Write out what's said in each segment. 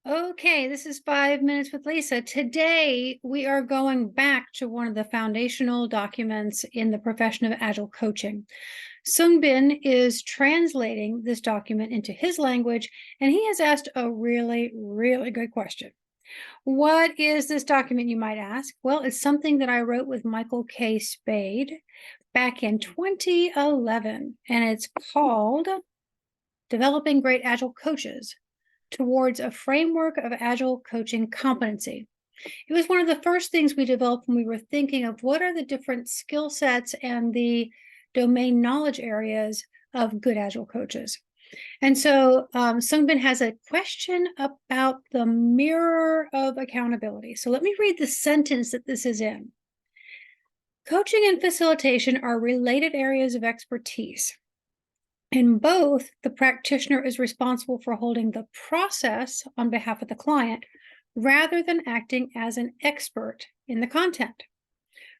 Okay, this is 5 Minutes with Lyssa. Today, we are going back to one of the foundational documents in the profession of Agile coaching. Sungbin is translating this document into his language, and he has asked a really, really good question. What is this document, you might ask? Well, it's something that I wrote with Michael K. Spade back in 2011, and it's called Developing Great Agile Coaches Towards a Framework of Agile Coaching Competency. It was one of the first things we developed when we were thinking of what are the different skill sets and the domain knowledge areas of good Agile coaches. And so Sungbin has a question about the mirror of accountability. So let me read the sentence that this is in. Coaching and facilitation are related areas of expertise. In both, the practitioner is responsible for holding the process on behalf of the client rather than acting as an expert in the content.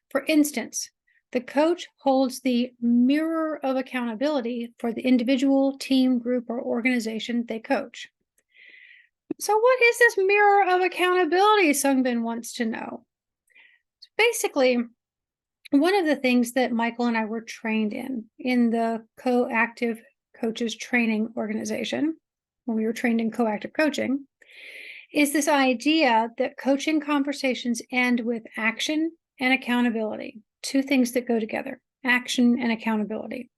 For instance, the coach holds the mirror of accountability for the individual, team, group, or organization they coach. So what is this mirror of accountability, Sungbin wants to know? Basically, one of the things that Michael and I were trained in the Coactive Coaches Training Organization, when we were trained in coactive coaching, is this idea that coaching conversations end with action and accountability, two things that go together, action and accountability.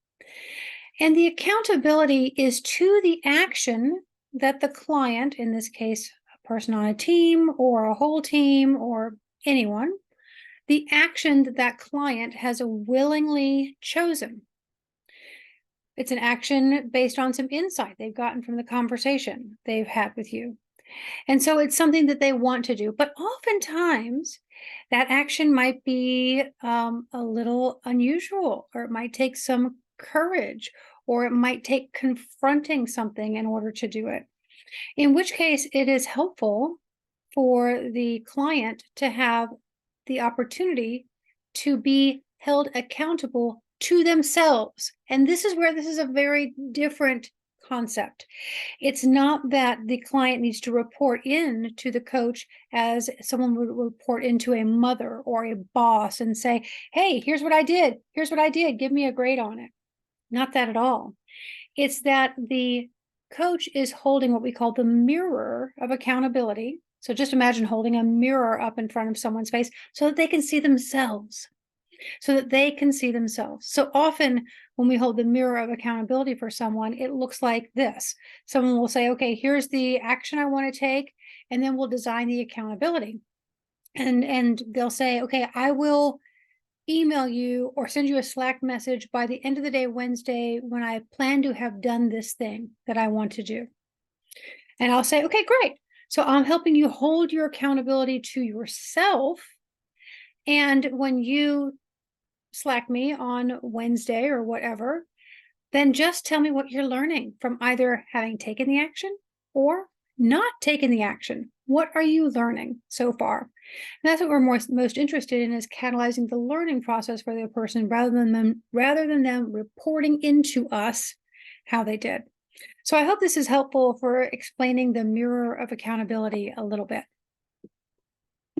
And the accountability is to the action that the client, in this case, a person on a team or a whole team or anyone, the action that that client has willingly chosen. It's an action based on some insight they've gotten from the conversation they've had with you. And so it's something that they want to do. But oftentimes, that action might be a little unusual, or it might take some courage, or it might take confronting something in order to do it. In which case, it is helpful for the client to have the opportunity to be held accountable to themselves. And this is where this is a very different concept. It's not that the client needs to report in to the coach as someone would report into a mother or a boss and say, hey, here's what I did. Here's what I did. Give me a grade on it. Not that at all. It's that the coach is holding what we call the mirror of accountability. So just imagine holding a mirror up in front of someone's face so that they can see themselves. So often when we hold the mirror of accountability for someone, it looks like this. Someone will say, okay, here's the action I want to take, and then we'll design the accountability. And they'll say, okay, I will email you or send you a Slack message by the end of the day, Wednesday, when I plan to have done this thing that I want to do. And I'll say, okay, great. So I'm helping you hold your accountability to yourself. And when you Slack me on Wednesday or whatever, then just tell me what you're learning from either having taken the action or not taken the action. What are you learning so far? And that's what we're most interested in, is catalyzing the learning process for the person rather than them reporting into us how they did. So I hope this is helpful for explaining the mirror of accountability a little bit.